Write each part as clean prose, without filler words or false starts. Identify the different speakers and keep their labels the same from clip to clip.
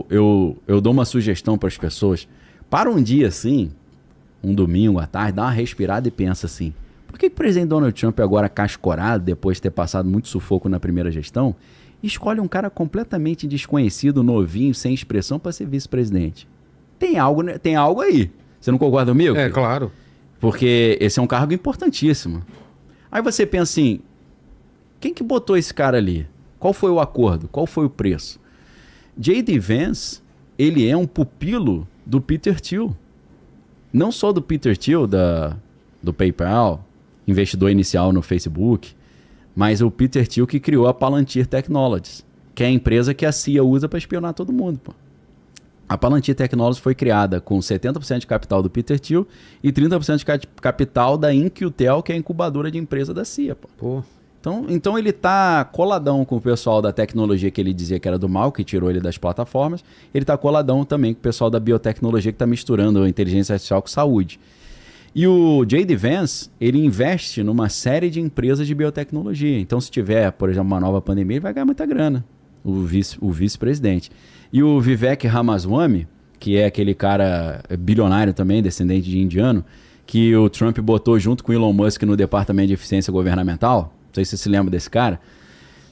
Speaker 1: Eu dou uma sugestão para as pessoas. Para um dia assim, um domingo à tarde, dá uma respirada e pensa assim: por que o presidente Donald Trump, agora cascorado, depois de ter passado muito sufoco na primeira gestão, escolhe um cara completamente desconhecido, novinho, sem expressão, para ser vice-presidente? Tem algo aí. Você não concorda comigo?
Speaker 2: É, claro.
Speaker 1: Porque esse é um cargo importantíssimo. Aí você pensa assim: quem que botou esse cara ali? Qual foi o acordo? Qual foi o preço? J.D. Vance, ele é um pupilo do Peter Thiel. Não só do Peter Thiel, do PayPal, investidor inicial no Facebook, mas o Peter Thiel que criou a Palantir Technologies, que é a empresa que a CIA usa para espionar todo mundo, pô. A Palantir Technologies foi criada com 70% de capital do Peter Thiel e 30% de capital da Incutel, que é a incubadora de empresa da CIA, pô. Então ele tá coladão com o pessoal da tecnologia que ele dizia que era do mal, que tirou ele das plataformas. Ele tá coladão também com o pessoal da biotecnologia, que tá misturando a inteligência artificial com saúde. E o J.D. Vance, ele investe numa série de empresas de biotecnologia. Então, se tiver, por exemplo, uma nova pandemia, ele vai ganhar muita grana, o vice-presidente. E o Vivek Ramaswamy, que é aquele cara bilionário também, descendente de indiano, que o Trump botou junto com o Elon Musk no Departamento de Eficiência Governamental. Não sei se você se lembra desse cara.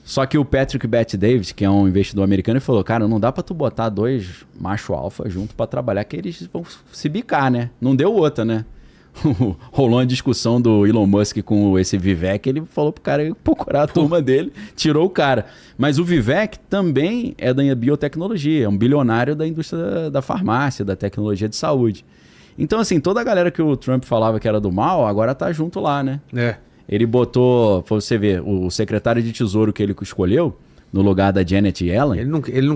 Speaker 1: Só que o Patrick Bet-David, que é um investidor americano, ele falou: cara, não dá pra tu botar dois macho alfa junto pra trabalhar, que eles vão se bicar, né? Não deu outra, né? Rolou uma discussão do Elon Musk com esse Vivek, ele falou pro cara procurar a turma dele, tirou o cara. Mas o Vivek também é da biotecnologia, é um bilionário da indústria da farmácia, da tecnologia de saúde. Então, assim, toda a galera que o Trump falava que era do mal, agora tá junto lá, né?
Speaker 2: É.
Speaker 1: Ele botou, pra você ver, o secretário de tesouro que ele escolheu, no lugar da Janet Yellen.
Speaker 2: Ele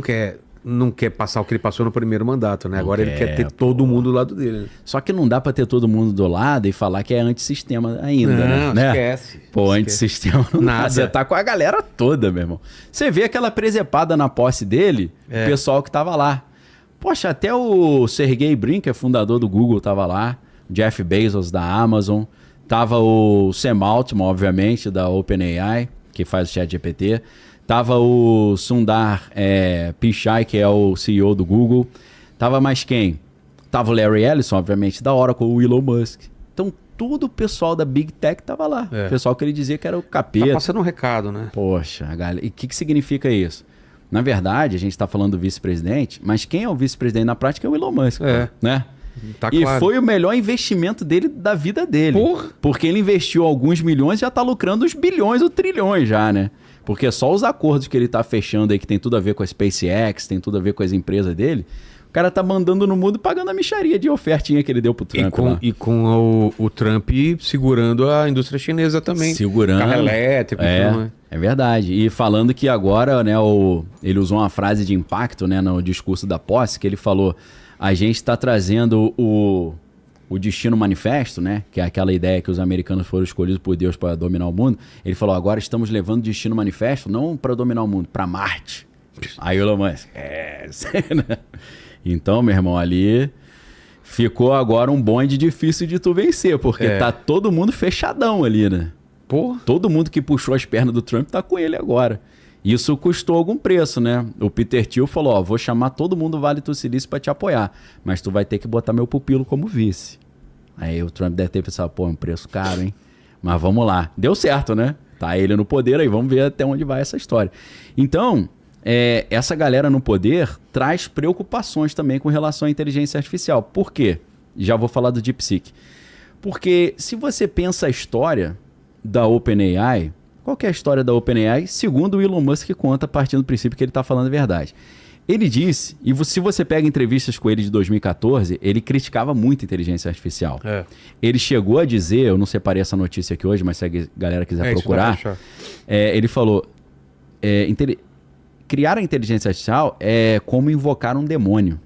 Speaker 2: não quer passar o que ele passou no primeiro mandato, né? Agora ele quer ter todo mundo do lado dele. Né?
Speaker 1: Só que não dá pra ter todo mundo do lado e falar que é antissistema ainda,
Speaker 2: não,
Speaker 1: né?
Speaker 2: Esquece.
Speaker 1: Pô, antissistema não
Speaker 2: nada.
Speaker 1: Dá. Você tá com a galera toda, meu irmão. Você vê aquela presepada na posse dele, o pessoal que tava lá. Poxa, até o Sergey Brin, que é fundador do Google, tava lá. Jeff Bezos, da Amazon. Tava o Sam Altman, obviamente, da OpenAI, que faz o ChatGPT. Tava o Sundar Pichai, que é o CEO do Google. Tava mais quem? Tava o Larry Ellison, obviamente, da Oracle, o Elon Musk. Então, todo o pessoal da Big Tech tava lá. O pessoal que ele dizia que era o capeta.
Speaker 2: Tá passando um recado, né?
Speaker 1: Poxa, galera. E o que significa isso? Na verdade, a gente tá falando do vice-presidente, mas quem é o vice-presidente na prática é o Elon Musk, né?
Speaker 2: Tá
Speaker 1: e
Speaker 2: claro.
Speaker 1: foi o melhor investimento dele da vida dele.
Speaker 2: Porra.
Speaker 1: Porque ele investiu alguns milhões e já tá lucrando os bilhões ou trilhões já, né? Porque só os acordos que ele tá fechando aí, que tem tudo a ver com a SpaceX, tem tudo a ver com as empresas dele, o cara tá mandando no mundo e pagando a mixaria de ofertinha que ele deu pro Trump.
Speaker 2: E com o Trump segurando a indústria chinesa também.
Speaker 1: Segurando.
Speaker 2: Carro elétrico.
Speaker 1: É verdade. E falando que agora, né, ele usou uma frase de impacto, né, no discurso da posse, que ele falou: a gente está trazendo o Destino Manifesto, né? Que é aquela ideia que os americanos foram escolhidos por Deus para dominar o mundo. Ele falou: agora estamos levando o Destino Manifesto não para dominar o mundo, para Marte. Aí o Elon Musk, né? Então, meu irmão, ali ficou agora um bonde difícil de tu vencer, porque tá todo mundo fechadão ali, né?
Speaker 2: Porra.
Speaker 1: Todo mundo que puxou as pernas do Trump tá com ele agora. Isso custou algum preço, né? O Peter Thiel falou: ó, vou chamar todo mundo do Vale do Silício para te apoiar, mas tu vai ter que botar meu pupilo como vice. Aí o Trump deve ter pensado: pô, é um preço caro, hein? Mas vamos lá. Deu certo, né? Tá ele no poder, aí vamos ver até onde vai essa história. Então, essa galera no poder traz preocupações também com relação à inteligência artificial. Por quê? Já vou falar do DeepSeek. Porque se você pensa a história da OpenAI, qual que é a história da OpenAI? Segundo o Elon Musk conta, partindo do princípio que ele está falando a verdade. Ele disse, e se você pega entrevistas com ele de 2014, ele criticava muito a inteligência artificial. Ele chegou a dizer, eu não separei essa notícia aqui hoje, mas se a galera quiser procurar, ele falou, criar a inteligência artificial é como invocar um demônio.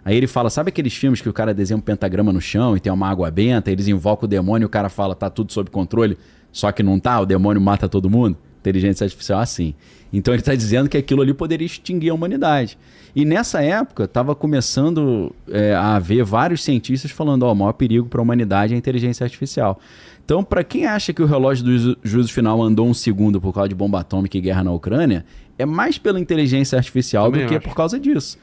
Speaker 1: Aí ele fala, sabe aqueles filmes que o cara desenha um pentagrama no chão e tem uma água benta, eles invocam o demônio e o cara fala, tá tudo sob controle, só que não tá, o demônio mata todo mundo? inteligência artificial assim. Então ele está dizendo que aquilo ali poderia extinguir a humanidade. E nessa época estava começando a haver vários cientistas falando, o maior perigo para a humanidade é a inteligência artificial. Então, para quem acha que o relógio do juízo final andou 1 segundo por causa de bomba atômica e guerra na Ucrânia, é mais pela inteligência artificial do que por causa disso.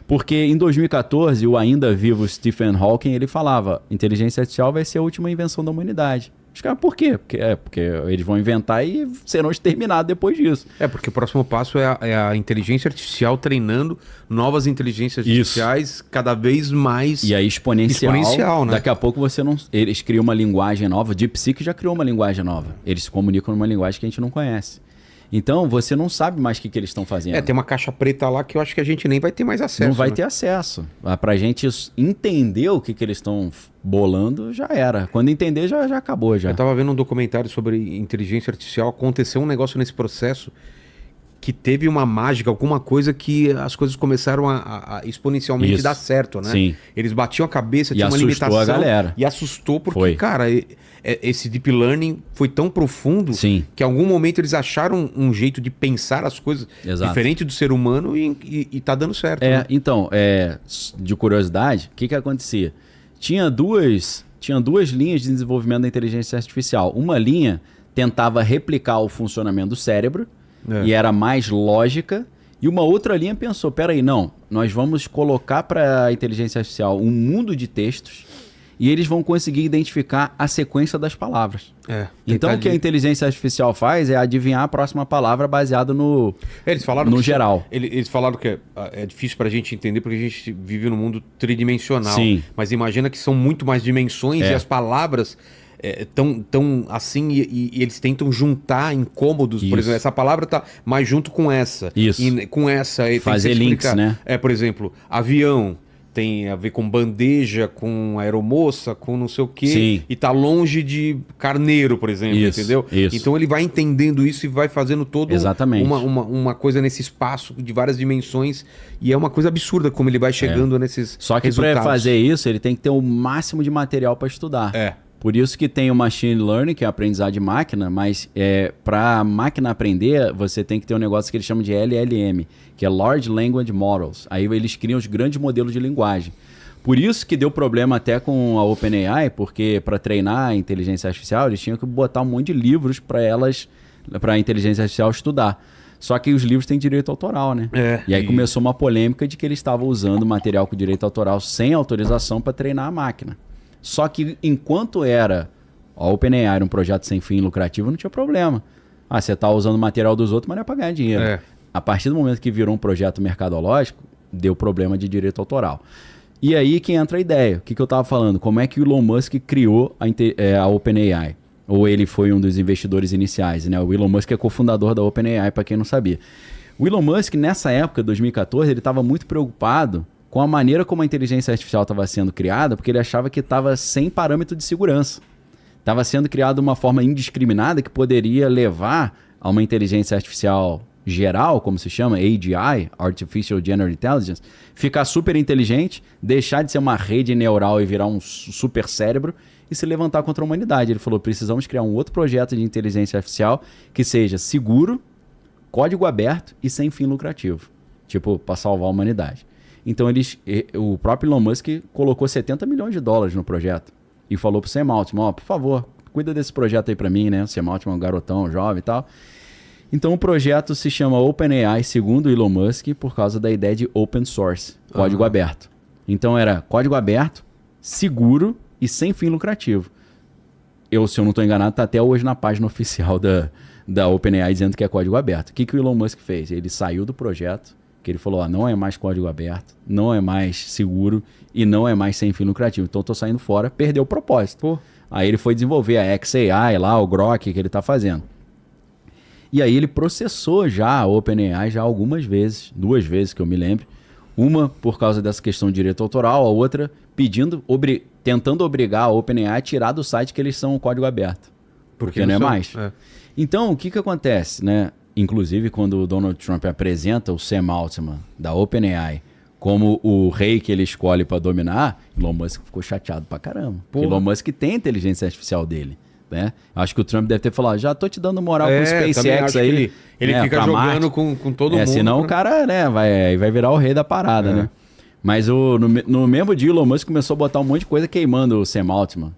Speaker 1: Porque em 2014, o ainda vivo Stephen Hawking, ele falava, inteligência artificial vai ser a última invenção da humanidade. Os caras, por quê? Porque eles vão inventar e serão exterminados depois disso.
Speaker 2: Porque o próximo passo é a inteligência artificial treinando novas inteligências artificiais cada vez mais...
Speaker 1: E aí exponencial,
Speaker 2: né?
Speaker 1: Daqui a pouco você não... Eles criam uma linguagem nova. DeepSeek já criou uma linguagem nova. Eles se comunicam numa linguagem que a gente não conhece. Então, você não sabe mais o que eles estão fazendo.
Speaker 2: Tem uma caixa preta lá que eu acho que a gente nem vai ter mais acesso.
Speaker 1: Não vai ter acesso. Pra gente entender o que eles estão bolando, já era. Quando entender, já acabou. Já.
Speaker 2: Eu tava vendo um documentário sobre inteligência artificial. Aconteceu um negócio nesse processo que teve uma mágica, alguma coisa que as coisas começaram a exponencialmente dar certo, né?
Speaker 1: Sim.
Speaker 2: Eles batiam a cabeça, tinha uma limitação.
Speaker 1: E assustou a galera.
Speaker 2: E assustou porque, cara, esse deep learning foi tão profundo que em algum momento eles acharam um jeito de pensar as coisas diferente do ser humano e tá dando certo. Né?
Speaker 1: Então, de curiosidade, o que acontecia? Tinha duas linhas de desenvolvimento da inteligência artificial. Uma linha tentava replicar o funcionamento do cérebro, e era mais lógica, e uma outra linha pensou, peraí, não, nós vamos colocar para a inteligência artificial um mundo de textos e eles vão conseguir identificar a sequência das palavras. Então o que a inteligência artificial faz é adivinhar a próxima palavra baseado no geral.
Speaker 2: Eles falaram que é difícil para a gente entender porque a gente vive num mundo tridimensional.
Speaker 1: Sim.
Speaker 2: Mas imagina que são muito mais dimensões e as palavras... tão assim e eles tentam juntar incômodos. Por exemplo, essa palavra tá mais junto com essa.
Speaker 1: Isso.
Speaker 2: E com essa...
Speaker 1: Fazer links, né?
Speaker 2: Por exemplo, avião tem a ver com bandeja, com aeromoça, com não sei o quê.
Speaker 1: Sim.
Speaker 2: E tá longe de carneiro, por exemplo, entendeu?
Speaker 1: Isso.
Speaker 2: Então ele vai entendendo isso e vai fazendo todo uma coisa nesse espaço de várias dimensões. E é uma coisa absurda como ele vai chegando nesses
Speaker 1: Só que para fazer isso, ele tem que ter o máximo de material para estudar. Por isso que tem o Machine Learning, que é a aprendizagem de máquina, mas para a máquina aprender, você tem que ter um negócio que eles chamam de LLM, que é Large Language Models. Aí eles criam os grandes modelos de linguagem. Por isso que deu problema até com a OpenAI, porque para treinar a inteligência artificial, eles tinham que botar um monte de livros para a inteligência artificial estudar. Só que os livros têm direito autoral, né? E aí começou uma polêmica de que eles estavam usando material com direito autoral sem autorização para treinar a máquina. Só que enquanto a OpenAI era um projeto sem fim lucrativo, não tinha problema. Você está usando material dos outros, mas não é para ganhar dinheiro. A partir do momento que virou um projeto mercadológico, deu problema de direito autoral. E aí que entra a ideia. O que eu estava falando? Como é que o Elon Musk criou a OpenAI? Ou ele foi um dos investidores iniciais, né? O Elon Musk é cofundador da OpenAI, para quem não sabia. O Elon Musk, nessa época, 2014, ele estava muito preocupado com a maneira como a inteligência artificial estava sendo criada, porque ele achava que estava sem parâmetro de segurança. Estava sendo criada de uma forma indiscriminada que poderia levar a uma inteligência artificial geral, como se chama, AGI, Artificial General Intelligence, ficar super inteligente, deixar de ser uma rede neural e virar um super cérebro e se levantar contra a humanidade. Ele falou, precisamos criar um outro projeto de inteligência artificial que seja seguro, código aberto e sem fim lucrativo. Tipo, para salvar a humanidade. Então o próprio Elon Musk colocou $70 milhões no projeto e falou pro Sam Altman, por favor, cuida desse projeto aí para mim, né? O Sam Altman é um garotão, jovem e tal. Então o projeto se chama OpenAI, segundo o Elon Musk, por causa da ideia de open source, código aberto. Então era código aberto, seguro e sem fim lucrativo. Se eu não estou enganado, está até hoje na página oficial da OpenAI dizendo que é código aberto. O que o Elon Musk fez? Ele saiu do projeto, que ele falou, não é mais código aberto, não é mais seguro e não é mais sem fim lucrativo. Então eu tô saindo fora, perdeu o propósito. Aí ele foi desenvolver a XAI lá, o Grok que ele tá fazendo. E aí ele processou já a OpenAI já algumas vezes, 2 vezes que eu me lembro. Uma por causa dessa questão de direito autoral, a outra tentando obrigar a OpenAI a tirar do site que eles são um código aberto. Porque não é mais. Então o que acontece, né? Inclusive, quando o Donald Trump apresenta o Sam Altman da OpenAI como o rei que ele escolhe para dominar, Elon Musk ficou chateado pra caramba. Elon Musk tem a inteligência artificial dele. né? Acho que o Trump deve ter falado, já tô te dando moral com o SpaceX aí.
Speaker 2: Ele fica jogando com todo mundo.
Speaker 1: Senão o cara, né, vai virar o rei da parada, né? Mas no mesmo dia, o Elon Musk começou a botar um monte de coisa queimando o Sam Altman.